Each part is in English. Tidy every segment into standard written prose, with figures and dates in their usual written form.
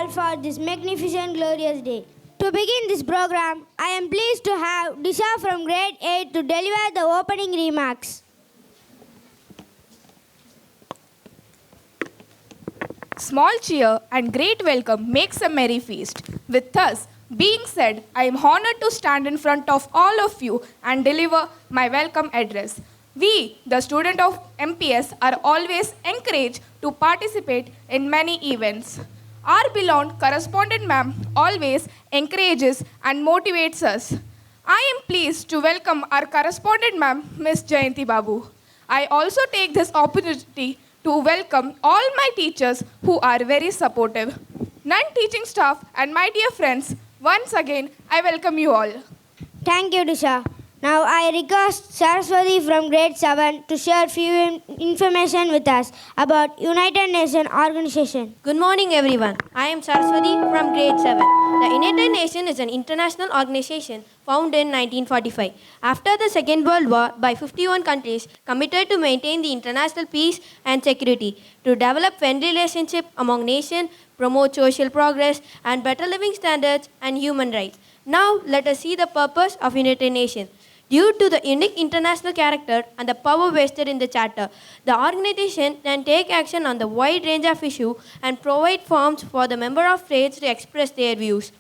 all for this magnificent, glorious day. To begin this program, I am pleased to have Disha from grade 8 to deliver the opening remarks. Small cheer and great welcome makes a merry feast. With thus being said, I am honored to stand in front of all of you and deliver my welcome address. We, the students of MPS, are always encouraged to participate in many events. Our beloved correspondent ma'am always encourages and motivates us. I am pleased to welcome our correspondent ma'am, Miss Jayanti Babu. I also take this opportunity to welcome all my teachers who are very supportive. Non-teaching staff and my dear friends, once again, I welcome you all. Thank you, Disha. Now I request Saraswati from grade 7 to share few information with us about United Nations Organization. Good morning everyone. I am Saraswati from grade 7. The United Nations is an international organization founded in 1945. After the Second World War, by 51 countries committed to maintain the international peace and security, to develop friendly relationship among nations, promote social progress and better living standards and human rights. Now let us see the purpose of United Nations. Due to the unique international character and the power vested in the Charter, the organization can take action on the wide range of issues and provide forums for the member of states to express their views.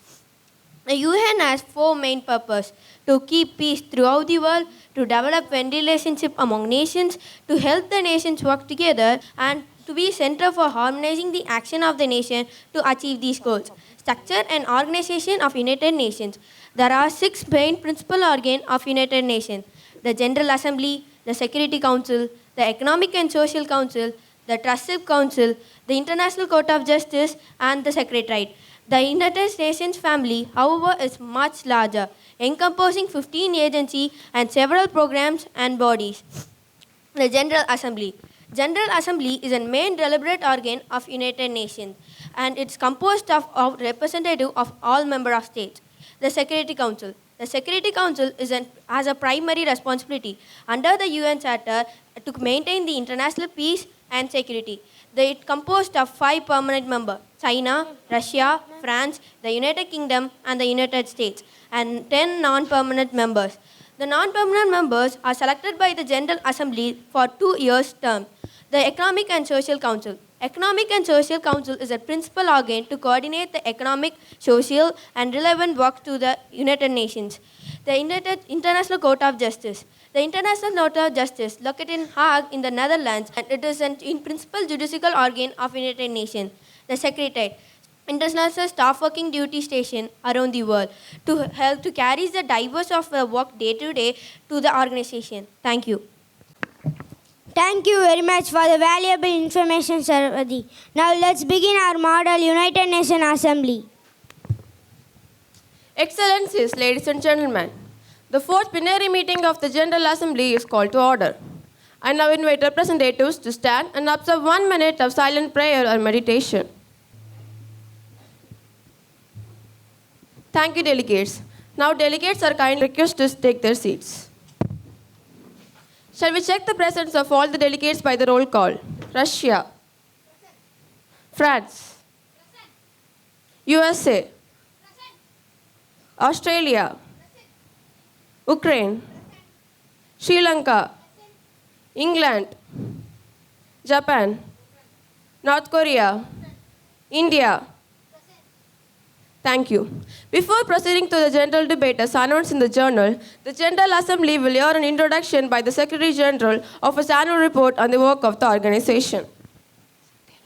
The UN has four main purposes: to keep peace throughout the world, to develop friendly relationship among nations, to help the nations work together, and to be center for harmonizing the action of the nation to achieve these goals. Structure and organization of United Nations. There are 6 main principal organs of United Nations: the General Assembly, the Security Council, the Economic and Social Council, the Trustship Council, the International Court of Justice, and the Secretariat. The United Nations family, however, is much larger, encompassing 15 agencies and several programs and bodies. The General Assembly. General Assembly is a main deliberate organ of United Nations, and it's composed of representatives of all member of states. The Security Council. The Security Council has a primary responsibility under the UN Charter to maintain the international peace and security. It composed of 5 permanent members: China, Russia, France, the United Kingdom, and the United States, and 10 non-permanent members. The non-permanent members are selected by the General Assembly for 2 years term. The Economic and Social Council. Economic and Social Council is a principal organ to coordinate the economic, social, and relevant work to the United Nations. The International Court of Justice. The International Court of Justice, located in Hague in the Netherlands, and it is an in principle judicial organ of United Nations. The Secretariat. International staff working duty station around the world to help to carry the diverse of the work day to day to the organization. Thank you. Thank you very much for the valuable information, Saraswati. Now let's begin our model United Nations Assembly. Excellencies, ladies and gentlemen, the 4th plenary meeting of the General Assembly is called to order. I now invite representatives to stand and observe 1 minute of silent prayer or meditation. Thank you, delegates. Now delegates are kindly requested to take their seats. Shall we check the presence of all the delegates by the roll call? Russia. France. USA. Australia. Ukraine. Sri Lanka. England. Japan. North Korea. India. Thank you. Before proceeding to the general debate as announced in the journal, the General Assembly will hear an introduction by the Secretary General of his annual report on the work of the organization.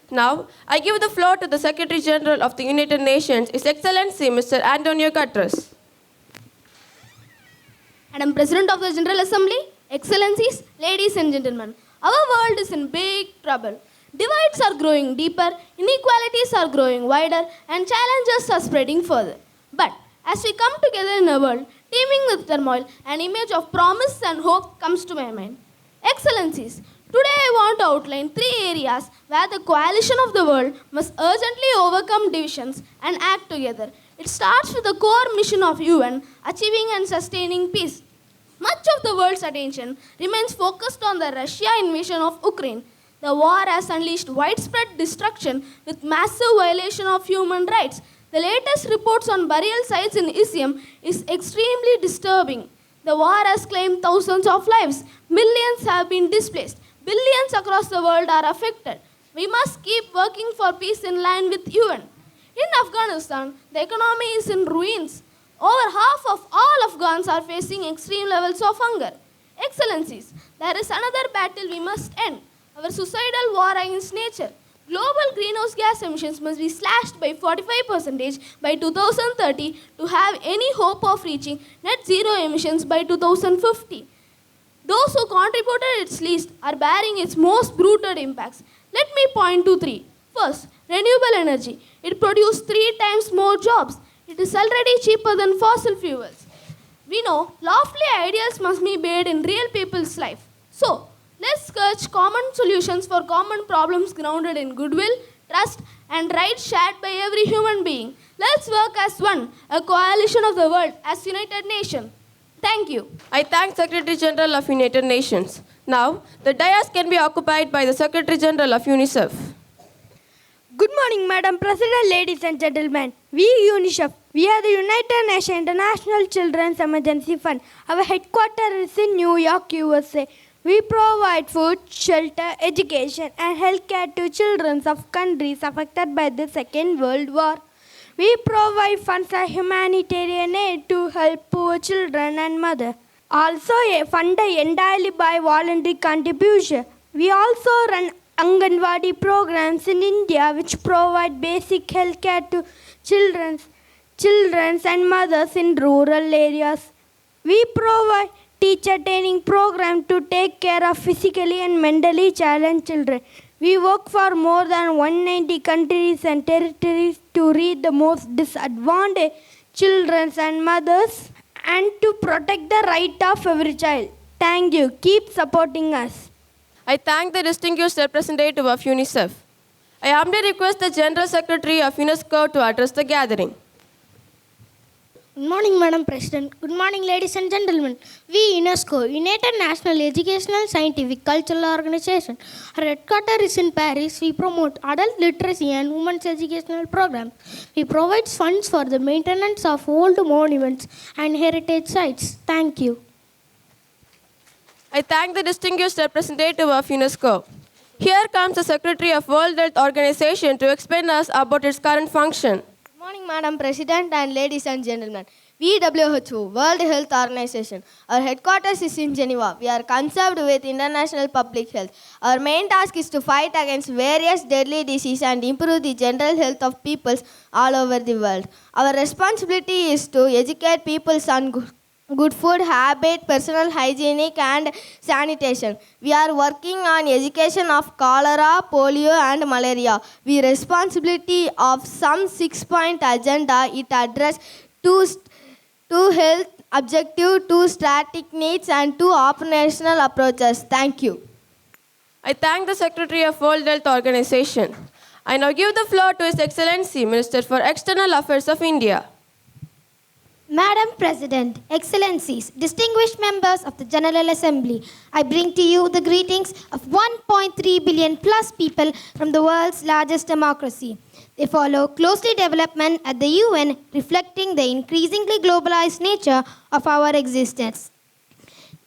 Now, I give the floor to the Secretary General of the United Nations, His Excellency Mr. Antonio Guterres. Madam President of the General Assembly, Excellencies, ladies and gentlemen, our world is in big trouble. Divides are growing deeper, inequalities are growing wider, and challenges are spreading further. But as we come together in a world teeming with turmoil, an image of promise and hope comes to my mind. Excellencies, today I want to outline 3 areas where the coalition of the world must urgently overcome divisions and act together. It starts with the core mission of UN, achieving and sustaining peace. Much of the world's attention remains focused on the Russia invasion of Ukraine. The war has unleashed widespread destruction with massive violation of human rights. The latest reports on burial sites in Isium is extremely disturbing. The war has claimed thousands of lives. Millions have been displaced. Billions across the world are affected. We must keep working for peace in line with UN. In Afghanistan, the economy is in ruins. Over half of all Afghans are facing extreme levels of hunger. Excellencies, there is another battle we must end. Our suicidal war against nature. Global greenhouse gas emissions must be slashed by 45% by 2030 to have any hope of reaching net zero emissions by 2050. Those who contributed its least are bearing its most brutal impacts. Let me point to three. First, renewable energy. It produces 3 times more jobs. It is already cheaper than fossil fuels. We know lofty ideals must be made in real people's life. So, let's search common solutions for common problems grounded in goodwill, trust, and rights shared by every human being. Let's work as one, a coalition of the world, as United Nations. Thank you. I thank Secretary General of United Nations. Now, the dais can be occupied by the Secretary General of UNICEF. Good morning, Madam President, ladies and gentlemen. We UNICEF, we are the United Nations International Children's Emergency Fund. Our headquarters is in New York, USA. We provide food, shelter, education, and healthcare to children of countries affected by the Second World War. We provide funds and humanitarian aid to help poor children and mothers. Also, funded entirely by voluntary contribution. We also run Anganwadi programs in India which provide basic health care to children and mothers in rural areas. We provide teacher training program to take care of physically and mentally challenged children. We work for more than 190 countries and territories to reach the most disadvantaged children and mothers and to protect the right of every child. Thank you. Keep supporting us. I thank the distinguished representative of UNICEF. I humbly request the General Secretary of UNESCO to address the gathering. Good morning, Madam President. Good morning, ladies and gentlemen. We, UNESCO, United National Educational, Scientific, Cultural Organization. Our headquarters is in Paris. We promote adult literacy and women's educational programs. We provide funds for the maintenance of old monuments and heritage sites. Thank you. I thank the distinguished representative of UNESCO. Here comes the Secretary of World Health Organization to explain us about its current function. Good morning, Madam President and ladies and gentlemen. We WHO, World Health Organization. Our headquarters is in Geneva. We are concerned with international public health. Our main task is to fight against various deadly diseases and improve the general health of peoples all over the world. Our responsibility is to educate peoples on good food habit, personal hygienic and sanitation. We are working on education of cholera, polio and malaria. We responsibility of some 6-point agenda. It address two health objective, 2 static needs and 2 operational approaches. Thank you. I thank the Secretary of World Health Organization. I now give the floor to His Excellency, Minister for External Affairs of India. Madam President, Excellencies, distinguished members of the General Assembly, I bring to you the greetings of 1.3 billion plus people from the world's largest democracy. They follow closely development at the UN, reflecting the increasingly globalized nature of our existence.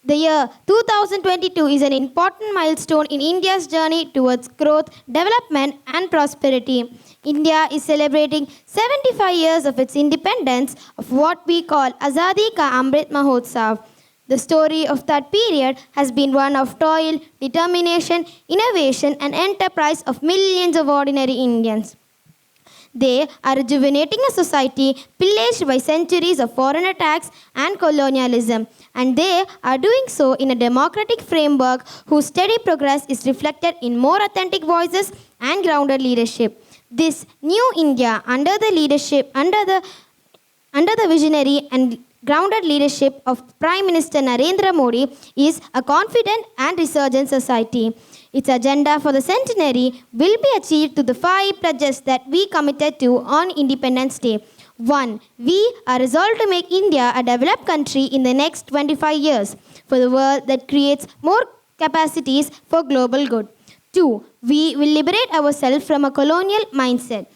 The year 2022 is an important milestone in India's journey towards growth, development and prosperity. India is celebrating 75 years of its independence of what we call Azadi Ka Amrit Mahotsav. The story of that period has been one of toil, determination, innovation and enterprise of millions of ordinary Indians. They are rejuvenating a society pillaged by centuries of foreign attacks and colonialism, and they are doing so in a democratic framework whose steady progress is reflected in more authentic voices and grounded leadership. This new India, under the visionary and grounded leadership of Prime Minister Narendra Modi, is a confident and resurgent society. Its agenda for the centenary will be achieved through the 5 pledges that we committed to on Independence Day. 1. We are resolved to make India a developed country in the next 25 years for the world that creates more capacities for global good. 2. We will liberate ourselves from a colonial mindset.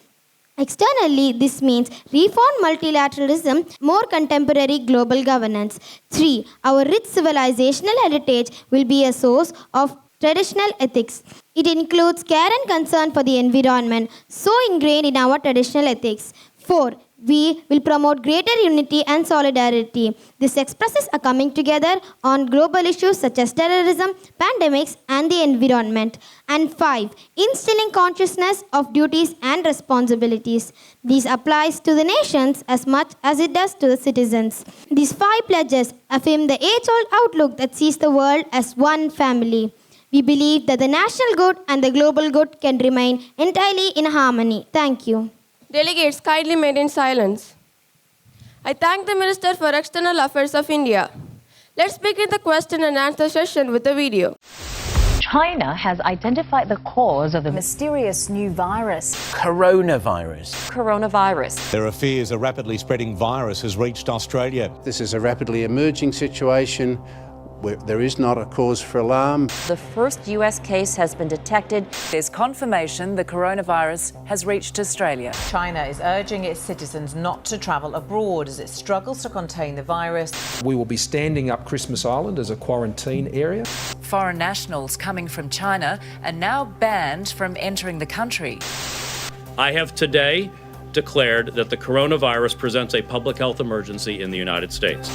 Externally, this means reformed multilateralism, more contemporary global governance. 3. Our rich civilizational heritage will be a source of traditional ethics. It includes care and concern for the environment, so ingrained in our traditional ethics. 4. We will promote greater unity and solidarity. This expresses a coming together on global issues such as terrorism, pandemics, and the environment. And 5. Instilling consciousness of duties and responsibilities. This applies to the nations as much as it does to the citizens. These 5 pledges affirm the age-old outlook that sees the world as one family. We believe that the national good and the global good can remain entirely in harmony. Thank you. Delegates, kindly maintain silence. I thank the Minister for External Affairs of India. Let's begin the question and answer session with a video. China has identified the cause of the mysterious new virus. Coronavirus. There are fears a rapidly spreading virus has reached Australia. This is a rapidly emerging situation where there is not a cause for alarm. The first US case has been detected. There's confirmation the coronavirus has reached Australia. China is urging its citizens not to travel abroad as it struggles to contain the virus. We will be standing up Christmas Island as a quarantine area. Foreign nationals coming from China are now banned from entering the country. I have today declared that the coronavirus presents a public health emergency in the United States.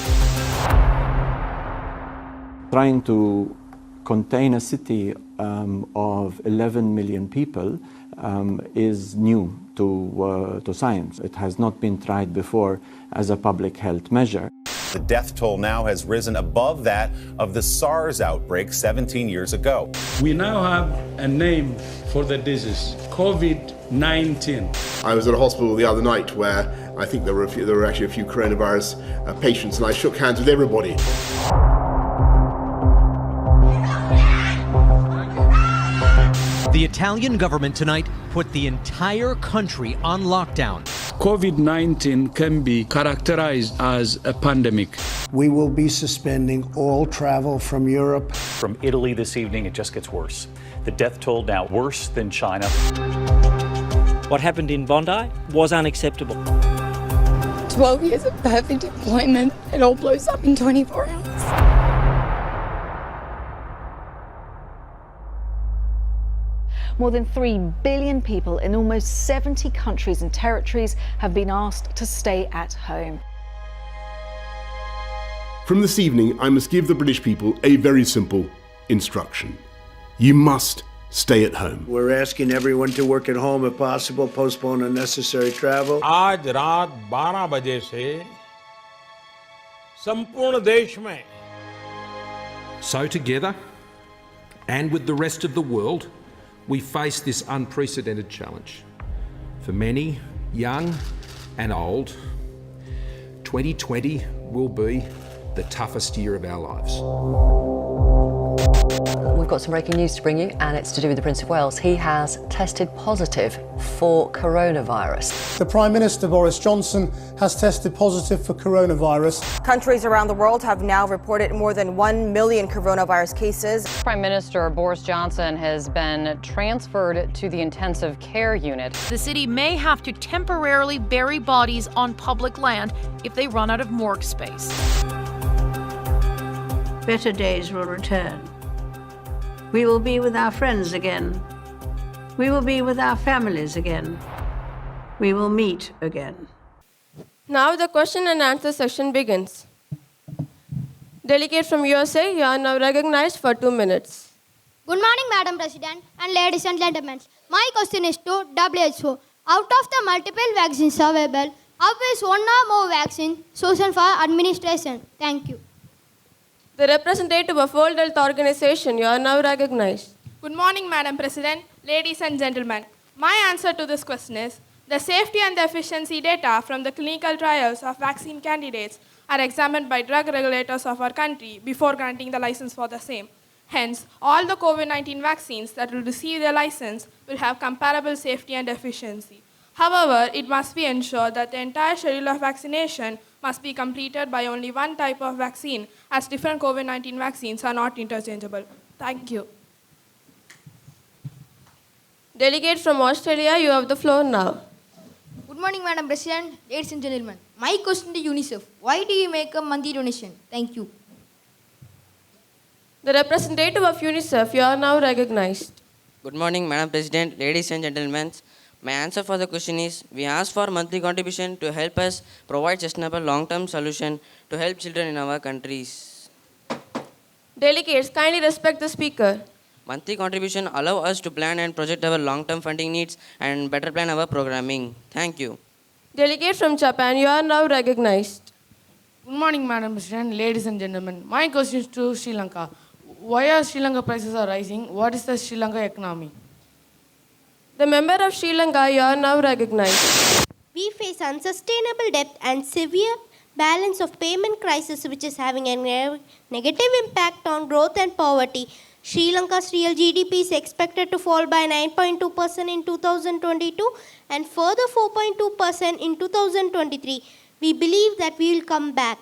Trying to contain a city of 11 million people is new to science. It has not been tried before as a public health measure. The death toll now has risen above that of the SARS outbreak 17 years ago. We now have a name for the disease, COVID-19. I was at a hospital the other night where I think there were actually a few coronavirus patients, and I shook hands with everybody. The Italian government tonight put the entire country on lockdown. COVID-19 can be characterized as a pandemic. We will be suspending all travel from Europe. From Italy this evening, it just gets worse. The death toll now worse than China. What happened in Bondi was unacceptable. 12 years of perfect employment, it all blows up in 24 hours. More than 3 billion people in almost 70 countries and territories have been asked to stay at home. From this evening, I must give the British people a very simple instruction. You must stay at home. We're asking everyone to work at home if possible, postpone unnecessary travel. आज रात 12 बजे से संपूर्ण देश में. So together, and with the rest of the world, we face this unprecedented challenge. For many, young and old, 2020 will be the toughest year of our lives. We've got some breaking news to bring you, and it's to do with the Prince of Wales. He has tested positive for coronavirus. The Prime Minister, Boris Johnson, has tested positive for coronavirus. Countries around the world have now reported more than 1 million coronavirus cases. Prime Minister Boris Johnson has been transferred to the intensive care unit. The city may have to temporarily bury bodies on public land if they run out of morgue space. Better days will return. We will be with our friends again. We will be with our families again. We will meet again. Now the question and answer session begins. Delegate from USA, you are now recognized for 2 minutes. Good morning, Madam President and ladies and gentlemen. My question is to WHO. Out of the multiple vaccines available, how is one or more vaccine chosen for administration? Thank you. The representative of World Health Organization, you are now recognized. Good morning, Madam President, ladies and gentlemen. My answer to this question is, the safety and the efficiency data from the clinical trials of vaccine candidates are examined by drug regulators of our country before granting the license for the same. Hence, all the COVID-19 vaccines that will receive their license will have comparable safety and efficiency. However, it must be ensured that the entire schedule of vaccination must be completed by only one type of vaccine, as different COVID-19 vaccines are not interchangeable. Thank you. Delegate from Australia, you have the floor now. Good morning, Madam President, ladies and gentlemen. My question to UNICEF: why do you make a monthly donation? Thank you. The representative of UNICEF, you are now recognized. Good morning, Madam President, ladies and gentlemen. My answer for the question is, we ask for monthly contribution to help us provide sustainable long-term solution to help children in our countries. Delegates, kindly respect the speaker. Monthly contribution allow us to plan and project our long-term funding needs and better plan our programming. Thank you. Delegate from Japan, you are now recognized. Good morning, Madam President, ladies and gentlemen. My question is to Sri Lanka. Why are Sri Lanka prices are rising? What is the Sri Lanka economy? The member of Sri Lanka, you are now recognized. We face unsustainable debt and severe balance of payment crisis, which is having a negative impact on growth and poverty. Sri Lanka's real GDP is expected to fall by 9.2% in 2022 and further 4.2% in 2023. We believe that we will come back.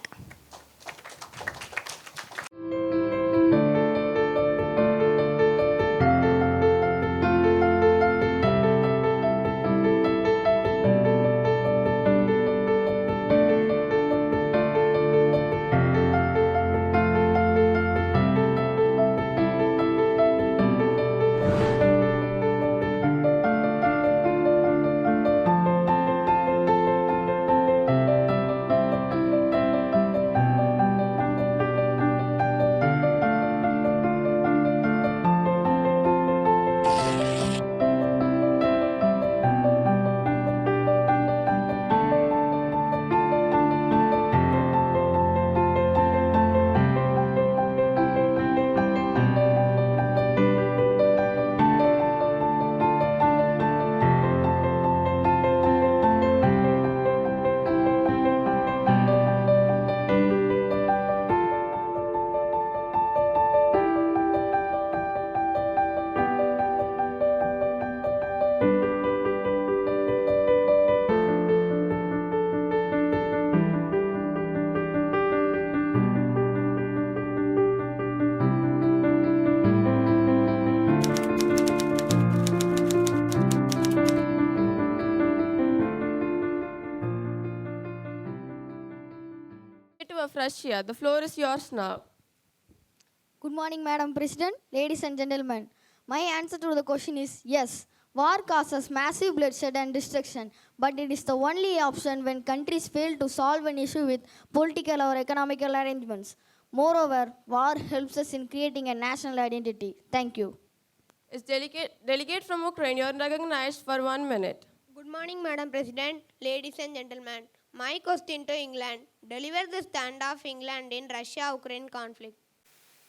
Of Russia, the floor is yours now. Good morning, Madam President, ladies and gentlemen. My answer to the question is yes. War causes massive bloodshed and destruction, but it is the only option when countries fail to solve an issue with political or economical arrangements. Moreover, war helps us in creating a national identity. Thank you. Is delegate from Ukraine, you are recognized for 1 minute. Good morning, Madam President, ladies and gentlemen. My question to England: deliver the stand of England in Russia-Ukraine conflict.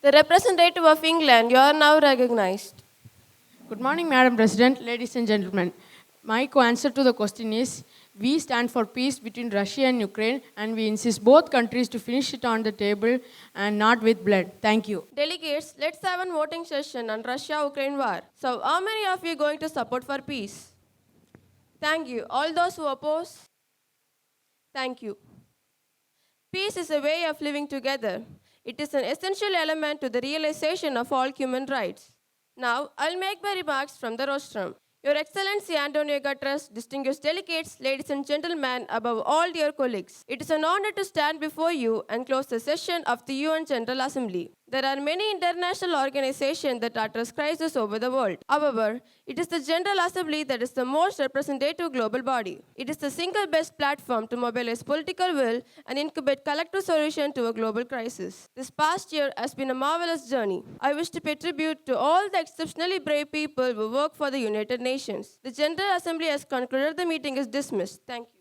The representative of England, you are now recognized. Good morning, Madam President, ladies and gentlemen. My answer to the question is, we stand for peace between Russia and Ukraine, and we insist both countries to finish it on the table and not with blood. Thank you. Delegates, let's have a voting session on Russia-Ukraine war. So, how many of you are going to support for peace? Thank you. All those who oppose? Thank you. Peace is a way of living together. It is an essential element to the realization of all human rights. Now, I'll make my remarks from the rostrum. Your Excellency Antonio Guterres, distinguished delegates, ladies and gentlemen, above all dear colleagues, it is an honor to stand before you and close the session of the UN General Assembly. There are many international organizations that address crises over the world. However, it is the General Assembly that is the most representative global body. It is the single best platform to mobilize political will and incubate collective solution to a global crisis. This past year has been a marvelous journey. I wish to pay tribute to all the exceptionally brave people who work for the United Nations. The General Assembly has concluded. The meeting is dismissed. Thank you.